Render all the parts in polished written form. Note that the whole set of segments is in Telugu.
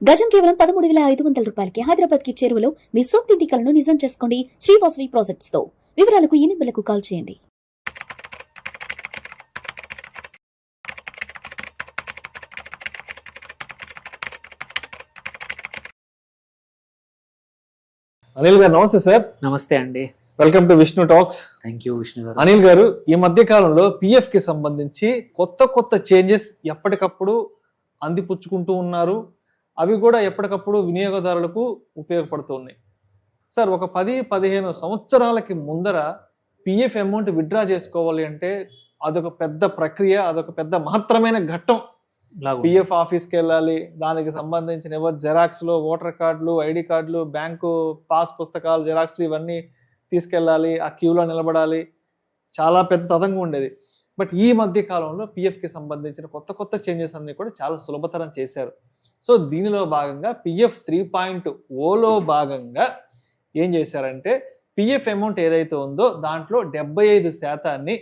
గజం కేవలం 13,500 రూపాయలకి హైదరాబాద్ కి చేరువలో మీ సొంతింటి కలను నిజం చేసుకోండి శ్రీవాసవి ప్రాజెక్ట్స్ తో. వివరాలకు ఈ నెంబర్లకు కాల్ చేయండి. అనిల్ గారు నమస్తే సార్. నమస్తే అండి. Welcome to Vishnu talks. Thank you Vishnu గారు. అనిల్ గారు, ఈ మధ్య కాలంలో పిఎఫ్ కి సంబంధించి కొత్త చేంజెస్ ఎప్పటికప్పుడు అందిపుచ్చుకుంటూ ఉన్నారు. అవి కూడా ఎప్పటికప్పుడు వినియోగదారులకు ఉపయోగపడుతూ ఉన్నాయి. సార్, ఒక 10-15 సంవత్సరాలకి ముందర పిఎఫ్ అమౌంట్ విత్డ్రా చేసుకోవాలి అంటే అదొక పెద్ద ప్రక్రియ, అదొక పెద్ద మహత్తరమైన ఘట్టం. పిఎఫ్ ఆఫీస్కి వెళ్ళాలి, దానికి సంబంధించిన జెరాక్స్లు, ఓటర్ కార్డులు, ఐడి కార్డులు, బ్యాంకు పాస్ పుస్తకాలు, జెరాక్స్లు ఇవన్నీ తీసుకెళ్ళాలి, ఆ క్యూలో నిలబడాలి. చాలా పెద్ద తతంగం ఉండేది. బట్ ఈ మధ్య కాలంలో పిఎఫ్కి సంబంధించిన కొత్త చేంజెస్ అన్ని కూడా చాలా సులభతరం చేశారు. సో దీనిలో భాగంగా పిఎఫ్ 3.0లో భాగంగా ఏం చేశారంటే, పిఎఫ్ అమౌంట్ ఏదైతే ఉందో దాంట్లో 75%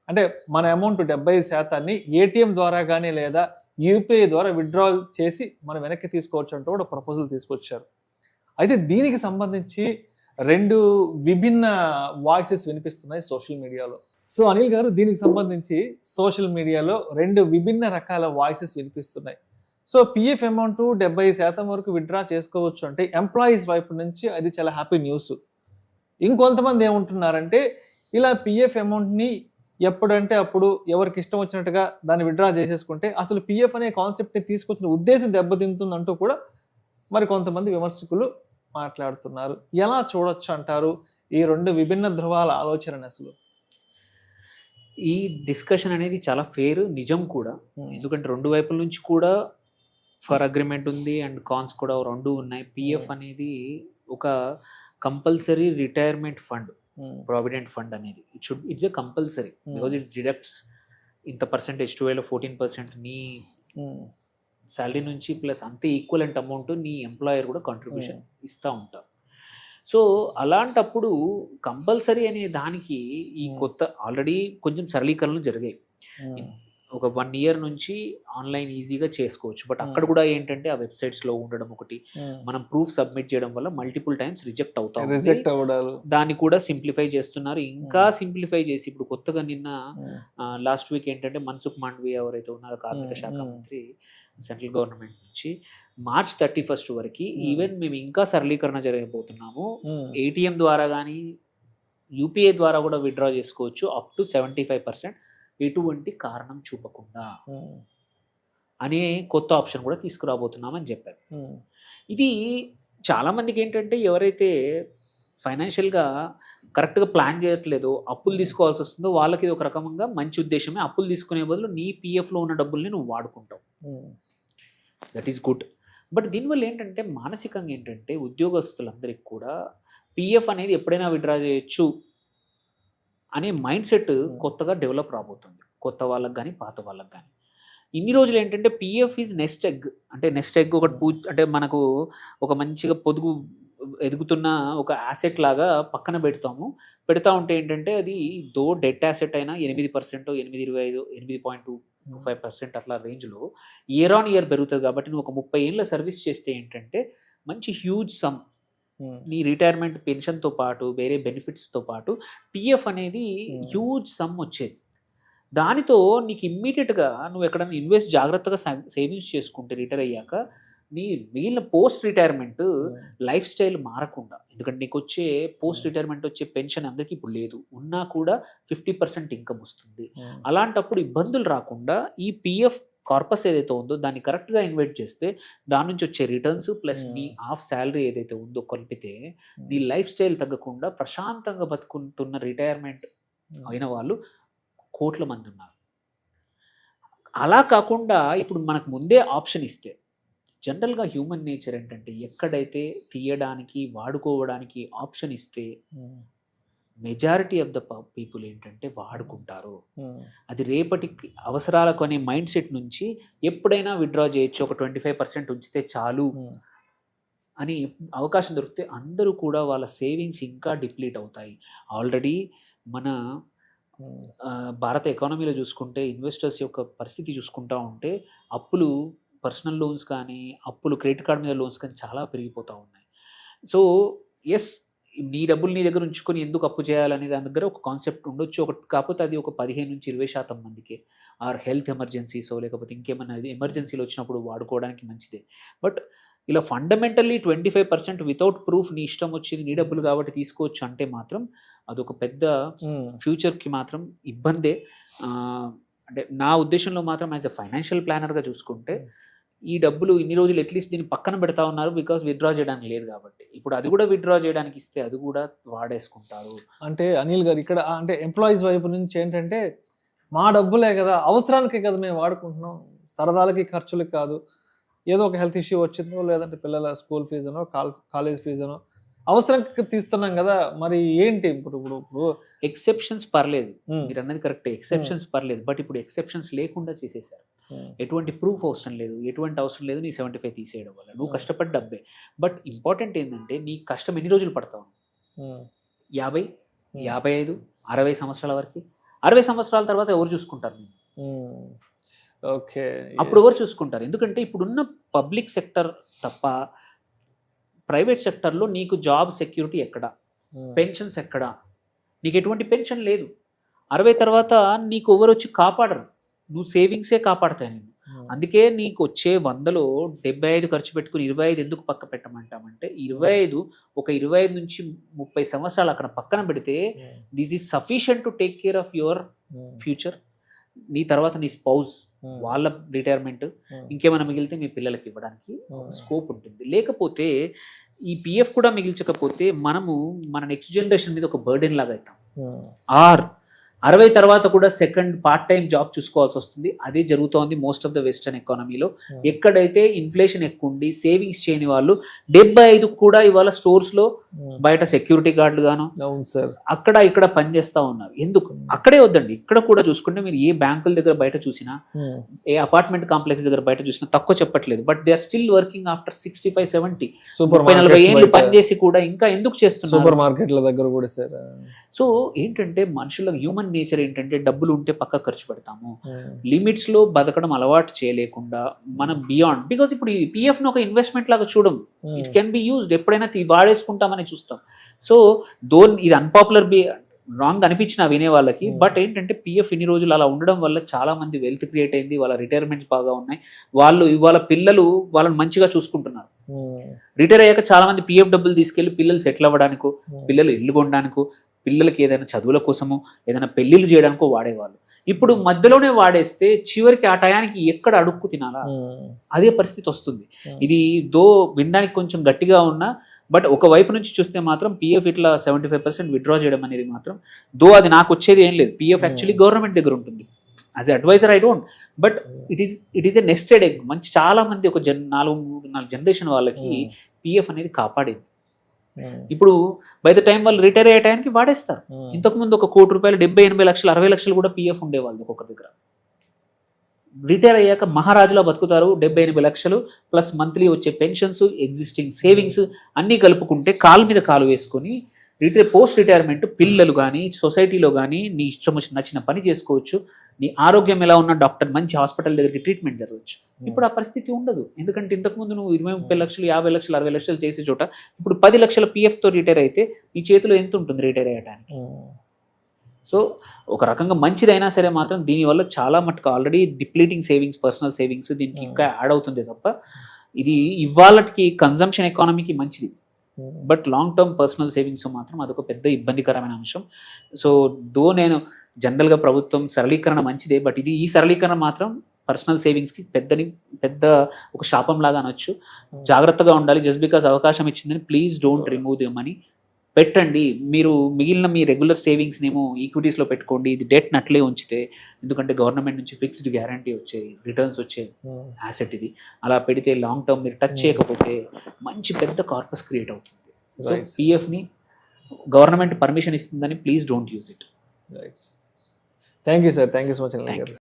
అంటే మన అమౌంట్ 75% ఏటీఎం ద్వారా కానీ లేదా యూపీఐ ద్వారా విత్డ్రాల్ చేసి మనం వెనక్కి తీసుకోవచ్చు అంటూ కూడా ప్రపోజల్ తీసుకొచ్చారు. అయితే దీనికి సంబంధించి 2 విభిన్న వాయిసెస్ వినిపిస్తున్నాయి సోషల్ మీడియాలో. సో అనిల్ గారు, దీనికి సంబంధించి సోషల్ మీడియాలో 2 విభిన్న రకాల వాయిసెస్ వినిపిస్తున్నాయి. సో పిఎఫ్ అమౌంట్ 70% వరకు విత్డ్రా చేసుకోవచ్చు అంటే ఎంప్లాయీస్ వైపు నుంచి అది చాలా హ్యాపీ న్యూస్. ఇంకొంతమంది ఏమంటున్నారంటే, ఇలా పిఎఫ్ అమౌంట్ని ఎప్పుడంటే అప్పుడు ఎవరికి ఇష్టం వచ్చినట్టుగా దాన్ని విత్డ్రా చేసేసుకుంటే అసలు పిఎఫ్ అనే కాన్సెప్ట్ని తీసుకొచ్చిన ఉద్దేశం దెబ్బతింటుందంటూ కూడా మరి కొంతమంది విమర్శకులు మాట్లాడుతున్నారు. ఎలా చూడొచ్చు అంటారు ఈ 2 విభిన్న ధృవాల ఆలోచనని? అసలు ఈ డిస్కషన్ అనేది చాలా ఫెయిర్, నిజం కూడా. ఎందుకంటే 2 వైపుల నుంచి కూడా ఫర్ అగ్రిమెంట్ ఉంది అండ్ కాన్స్ కూడా 2 ఉన్నాయి. పిఎఫ్ అనేది ఒక compulsory retirement fund, provident fund అనేది it's a compulsory because it's deducts ఇంత పర్సెంటేజ్ 12-14% నీ శాలరీ నుంచి ప్లస్ అంతే ఈక్వలెంట్ అమౌంట్ నీ ఎంప్లాయర్ కూడా కాంట్రిబ్యూషన్ ఇస్తూ ఉంటారు. సో అలాంటప్పుడు కంపల్సరీ అనే దానికి ఈ కొత్త ఆల్రెడీ కొంచెం సరళీకరణలు జరిగాయి. ఒక 1 year నుంచి ఆన్లైన్ ఈజీగా చేసుకోవచ్చు. బట్ అక్కడ కూడా ఏంటంటే ఆ వెబ్సైట్స్లో ఉండడం ఒకటి, మనం ప్రూఫ్ సబ్మిట్ చేయడం వల్ల మల్టిపుల్ టైమ్స్ రిజెక్ట్ అవుతాం. దాన్ని కూడా సింప్లిఫై చేస్తున్నారు. ఇంకా సింప్లిఫై చేసి ఇప్పుడు కొత్తగా నిన్న లాస్ట్ వీక్ ఏంటంటే మన్సుఖ్ మాండవీయ ఎవరైతే ఉన్నారో కార్మిక శాఖ మంత్రి సెంట్రల్ గవర్నమెంట్ నుంచి March 31st వరకు ఈవెన్ మేము ఇంకా సరళీకరణ జరగబోతున్నాము. ఏటీఎం ద్వారా కానీ యూపీఐ ద్వారా కూడా విత్డ్రా చేసుకోవచ్చు అప్ టు 75% ఎటువంటి కారణం చూపకుండా అనే కొత్త ఆప్షన్ కూడా తీసుకురాబోతున్నామని చెప్పారు. ఇది చాలామందికి ఏంటంటే ఎవరైతే ఫైనాన్షియల్గా కరెక్ట్గా ప్లాన్ చేయట్లేదో, అప్పులు తీసుకోవాల్సి వస్తుందో వాళ్ళకి ఇది ఒక రకంగా మంచి ఉద్దేశమే. అప్పులు తీసుకునే బదులు నీ పిఎఫ్లో ఉన్న డబ్బుల్ని నువ్వు వాడుకుంటావు, దట్ ఈస్ గుడ్. బట్ దీనివల్ల ఏంటంటే మానసికంగా ఏంటంటే ఉద్యోగస్తులందరికీ కూడా పిఎఫ్ అనేది ఎప్పుడైనా విత్డ్రా చేయొచ్చు అనే మైండ్ సెట్ కొత్తగా డెవలప్ రాబోతుంది, కొత్త వాళ్ళకి కానీ పాత వాళ్ళకి కానీ. ఇన్ని రోజులు ఏంటంటే పిఎఫ్ ఈజ్ నెస్ట్ ఎగ్, అంటే నెస్ట్ ఎగ్ ఒకటి అంటే మనకు ఒక మంచిగా పొదుగు ఎదుగుతున్న ఒక యాసెట్ లాగా పక్కన పెడతా ఉంటే ఏంటంటే అది దో డెట్ యాసెట్ అయినా 8%, 8.25, 8.25% అట్లా రేంజ్లో ఇయర్ ఆన్ ఇయర్ పెరుగుతుంది. కాబట్టి నువ్వు ఒక 30 ఏళ్ళ సర్వీస్ చేస్తే ఏంటంటే మంచి హ్యూజ్ సమ్ నీ రిటైర్మెంట్ పెన్షన్తో పాటు వేరే బెనిఫిట్స్తో పాటు పిఎఫ్ అనేది హ్యూజ్ సమ్ వచ్చేది. దానితో నీకు ఇమ్మీడియట్గా నువ్వు ఎక్కడైనా ఇన్వెస్ట్ జాగ్రత్తగా సేవింగ్స్ చేసుకుంటే రిటైర్ అయ్యాక నీ మిగిలిన పోస్ట్ రిటైర్మెంట్ లైఫ్ స్టైల్ మారకుండా, ఎందుకంటే నీకు వచ్చే పోస్ట్ రిటైర్మెంట్ వచ్చే పెన్షన్ అందరికీ ఇప్పుడు లేదు, ఉన్నా కూడా 50% ఇన్కమ్ వస్తుంది. అలాంటప్పుడు ఇబ్బందులు రాకుండా ఈ పిఎఫ్ కార్పస్ ఏదైతే ఉందో దాన్ని కరెక్ట్గా ఇన్వెస్ట్ చేస్తే దాని నుంచి వచ్చే రిటర్న్స్ ప్లస్ నీ హాఫ్ శాలరీ ఏదైతే ఉందో కలిపితే నీ లైఫ్ స్టైల్ తగ్గకుండా ప్రశాంతంగా బతుకుతున్న రిటైర్మెంట్ అయిన వాళ్ళు కోట్ల మంది ఉన్నారు. అలా కాకుండా ఇప్పుడు మనకు ముందే ఆప్షన్ ఇస్తే, జనరల్గా హ్యూమన్ నేచర్ ఏంటంటే ఎక్కడైతే తీయడానికి వాడుకోవడానికి ఆప్షన్ ఇస్తే మెజారిటీ ఆఫ్ ద పీపుల్ ఏంటంటే వాడుకుంటారు. అది రేపటికి అవసరాలకు అనే మైండ్ సెట్ నుంచి ఎప్పుడైనా విత్డ్రా చేయొచ్చు, ఒక 25% ఉంచితే చాలు అని అవకాశం దొరికితే అందరూ కూడా వాళ్ళ సేవింగ్స్ ఇంకా డిప్లీట్ అవుతాయి. ఆల్రెడీ మన భారత ఎకానమీలో చూసుకుంటే ఇన్వెస్టర్స్ యొక్క పరిస్థితి చూసుకుంటా ఉంటే అప్పులు పర్సనల్ లోన్స్ కానీ, అప్పులు క్రెడిట్ కార్డ్ మీద లోన్స్ కానీ చాలా పెరిగిపోతూ ఉన్నాయి. సో ఎస్, నీ డబ్బులు నీ దగ్గర ఉంచుకొని ఎందుకు అప్పు చేయాలనే దాని దగ్గర ఒక కాన్సెప్ట్ ఉండొచ్చు. కాకపోతే అది ఒక 15-20% మందికి, ఆర్ హెల్త్ ఎమర్జెన్సీసో లేకపోతే ఇంకేమైనా ఎమర్జెన్సీలు వచ్చినప్పుడు వాడుకోవడానికి మంచిదే. బట్ ఇలా ఫండమెంటల్లీ 25% వితౌట్ ప్రూఫ్ నీ ఇష్టం వచ్చింది నీ డబ్బులు కాబట్టి తీసుకోవచ్చు అంటే మాత్రం అదొక పెద్ద ఫ్యూచర్కి మాత్రం ఇబ్బందే. అంటే నా ఉద్దేశంలో మాత్రం యాజ్ ఎ ఫైనాన్షియల్ ప్లానర్గా చూసుకుంటే ఈ డబ్బులు ఇన్ని రోజులు అట్లీస్ట్ దీన్ని పక్కన పెడతా ఉన్నారు బికాస్ విత్డ్రా చేయడానికి లేదు కాబట్టి. ఇప్పుడు అది కూడా విత్డ్రా చేయడానికి ఇస్తే అది కూడా వాడేసుకుంటారు. అంటే అనిల్ గారు ఇక్కడ అంటే ఎంప్లాయీస్ వైపు నుంచి ఏంటంటే మా డబ్బులే కదా, అవసరానికే కదా మేము వాడుకుంటున్నాం, సరదాలకి ఖర్చులకి కాదు. ఏదో ఒక హెల్త్ ఇష్యూ వచ్చిందో లేదంటే పిల్లల స్కూల్ ఫీజునో కాలేజ్ ఫీజునో అవసరంకి తీస్తున్నాం కదా, మరి ఏంటి ఇప్పుడు ఇప్పుడు ఇప్పుడు ఎక్సెప్షన్స్ పర్లేదు, మీరు అన్నది కరెక్టే, ఎక్సెప్షన్స్ పర్లేదు. బట్ ఇప్పుడు ఎక్సెప్షన్స్ లేకుండా చేసేసారు. ఎటువంటి ప్రూఫ్ అవసరం లేదు, ఎటువంటి అవసరం లేదు నీ 75 తీసేయడం వల్ల. నువ్వు కష్టపడ్డ డబ్బే. బట్ ఇంపార్టెంట్ ఏంటంటే నీ కష్టం ఎన్ని రోజులు పడతావు? 50, 55, 60 సంవత్సరాల వరకు. 60 సంవత్సరాల తర్వాత ఎవరు చూసుకుంటారు నేను? ఓకే, అప్పుడు ఎవరు చూసుకుంటారు? ఎందుకంటే ఇప్పుడున్న పబ్లిక్ సెక్టర్ తప్ప ప్రైవేట్ సెక్టర్లో నీకు జాబ్ సెక్యూరిటీ ఎక్కడ, పెన్షన్స్ ఎక్కడ? నీకు ఎటువంటి పెన్షన్ లేదు. 60 తర్వాత నీకు ఎవరు వచ్చి కాపాడరు, నువ్వు సేవింగ్సే కాపాడతాయి నేను. అందుకే నీకు వచ్చే 100లో 75 ఖర్చు పెట్టుకుని 25 ఎందుకు పక్క పెట్టమంటామంటే 25 నుంచి 30 సంవత్సరాలు అక్కడ పక్కన పెడితే this is sufficient to take care of your future. నీ తర్వాత నీ స్పౌస్ వాళ్ళ రిటైర్మెంట్, ఇంకేమైనా మిగిలితే మీ పిల్లలకి ఇవ్వడానికి స్కోప్ ఉంటుంది. లేకపోతే ఈ పిఎఫ్ కూడా మిగిల్చకపోతే మనము మన నెక్స్ట్ జనరేషన్ మీద ఒక బర్డెన్ లాగా అవుతాం. 60 తర్వాత కూడా సెకండ్ పార్ట్ టైం జాబ్ చూసుకోవాల్సి వస్తుంది. అదే జరుగుతోంది మోస్ట్ ఆఫ్ ద వెస్టర్న్ ఎకానమీలో. ఎక్కడైతే ఇన్ఫ్లేషన్ ఎక్కువ ఉండి సేవింగ్స్ చేయని వాళ్ళు 75 కూడా ఇవాళ స్టోర్స్లో బయట సెక్యూరిటీ గార్డులు గాను అక్కడ ఇక్కడ పనిచేస్తూ ఉన్నారు. ఎందుకు? అక్కడే వద్దండి, ఇక్కడ కూడా చూసుకుంటే మీరు ఏ బ్యాంకుల దగ్గర బయట చూసినా, ఏ అపార్ట్మెంట్ కాంప్లెక్స్ దగ్గర బయట చూసినా తక్కువ చెప్పట్లేదు. But they are still working after 65-70, 40 ఏళ్ళు పనిచేసి కూడా ఇంకా ఎందుకు చేస్తున్నారు? సూపర్ మార్కెట్ల దగ్గర కూడా సార్. సో ఏంటంటే మనుషుల హ్యూమన్ నేచర్ ఏంటంటే డబ్బులు ఉంటే పక్క ఖర్చు పెడతాము. లిమిట్స్ లో బతకడం అలవాటు చేయలేకుండా మనం బియాండ్, బికాస్ ఇప్పుడు ఈ పిఎఫ్ ను ఒక ఇన్వెస్ట్మెంట్ లాగా చూడం. ఇట్ కెన్ బి యూజ్డ్, ఎప్పుడైనా వాడేసుకుంటామని చూస్తాం. సో ఇది అన్పాపులర్ రాంగ్ అనిపించిన వినే వాళ్ళకి. బట్ ఏంటంటే పిఎఫ్ ఇన్ని రోజులు అలా ఉండడం వల్ల చాలా మంది వెల్త్ క్రియేట్ అయింది, వాళ్ళ రిటైర్మెంట్స్ బాగా ఉన్నాయి, వాళ్ళు ఇవాళ పిల్లలు వాళ్ళని మంచిగా చూసుకుంటున్నారు. రిటైర్ అయ్యాక చాలా మంది పిఎఫ్ డబ్బులు తీసుకెళ్లి పిల్లలు సెటిల్ అవ్వడానికో, పిల్లలు ఇల్లు కొనడానికో, పిల్లలకి ఏదైనా చదువుల కోసమో, ఏదైనా పెళ్లిళ్ళు చేయడానికో వాడేవాళ్ళు. ఇప్పుడు మధ్యలోనే వాడేస్తే చివరికి ఆ టయానికి ఎక్కడ అడుక్కు తినాలా అదే పరిస్థితి వస్తుంది. ఇది వినడానికి కొంచెం గట్టిగా ఉన్నా బట్ ఒక వైపు నుంచి చూస్తే మాత్రం పిఎఫ్ ఇట్లా 75% విత్డ్రా చేయడం అనేది మాత్రం అది నాకు వచ్చేది ఏం లేదు. పిఎఫ్ యాక్చువల్లీ గవర్నమెంట్ దగ్గర ఉంటుంది. As a adviser I don't, but it is a nested egg. చాలా మంది ఒక 4 జనరేషన్ వాళ్ళకి పిఎఫ్ అనేది కాపాడేది. ఇప్పుడు బై ద టైం వాళ్ళు రిటైర్ అయ్యే టైంకి వాడేస్తారు. ఇంతకుముందు ఒక ₹1 కోటి 70-80 లక్షలు 60 లక్షలు కూడా పిఎఫ్ ఉండేవాళ్ళు ఒక్కొక్క దగ్గర. రిటైర్ అయ్యాక మహారాజులా బతుకుతారు. 70-80 లక్షలు ప్లస్ మంత్లీ వచ్చే పెన్షన్స్, ఎగ్జిస్టింగ్ సేవింగ్స్ అన్నీ కలుపుకుంటే కాలు మీద కాలు వేసుకొని పోస్ట్ రిటైర్మెంట్ పిల్లలు కానీ సొసైటీలో కానీ నీ ఇష్టం వచ్చి నచ్చిన పని చేసుకోవచ్చు. నీ ఆరోగ్యం ఎలా ఉన్నా డాక్టర్ మంచి హాస్పిటల్ దగ్గరికి ట్రీట్మెంట్ జరగవచ్చు. ఇప్పుడు ఆ పరిస్థితి ఉండదు. ఎందుకంటే ఇంతకుముందు నువ్వు 20-30 లక్షలు 50 లక్షలు 60 లక్షలు చేసే చోట ఇప్పుడు 10 లక్షల పిఎఫ్తో రిటైర్ అయితే నీ చేతిలో ఎంత ఉంటుంది రిటైర్ అయ్యడానికి? సో ఒక రకంగా మంచిదైనా సరే మాత్రం దీనివల్ల చాలా మటుకు already depleting savings, personal savings దీనికి ఇంకా యాడ్ అవుతుంది తప్ప ఇది ఇవాళకి కన్జంప్షన్ ఎకానమీకి మంచిది. But long term personal savings మాత్రం అదొక పెద్ద ఇబ్బందికరమైన అంశం. సో నేను జనరల్గా ప్రభుత్వం సరళీకరణ మంచిదే, బట్ ఈ సరళీకరణ మాత్రం పర్సనల్ సేవింగ్స్కి పెద్ద ఒక శాపం లాగా అనొచ్చు. జాగ్రత్తగా ఉండాలి. జస్ట్ బికాస్ అవకాశం ఇచ్చిందని please don't remove the money. పెట్టండి. మీరు మిగిలిన మీ రెగ్యులర్ సేవింగ్స్ నేమో ఈక్విటీస్లో పెట్టుకోండి. ఇది డెట్ అట్లే ఉంచితే, ఎందుకంటే గవర్నమెంట్ నుంచి ఫిక్స్డ్ గ్యారంటీ వచ్చే రిటర్న్స్ వచ్చే యాసెట్ ఇది. అలా పెడితే లాంగ్ టర్మ్ మీరు టచ్ చేయకపోతే మంచి పెద్ద కార్పస్ క్రియేట్ అవుతుంది. సో పిఎఫ్ని గవర్నమెంట్ పర్మిషన్ ఇస్తుందని please don't use it. Thank you sir, thank you so much.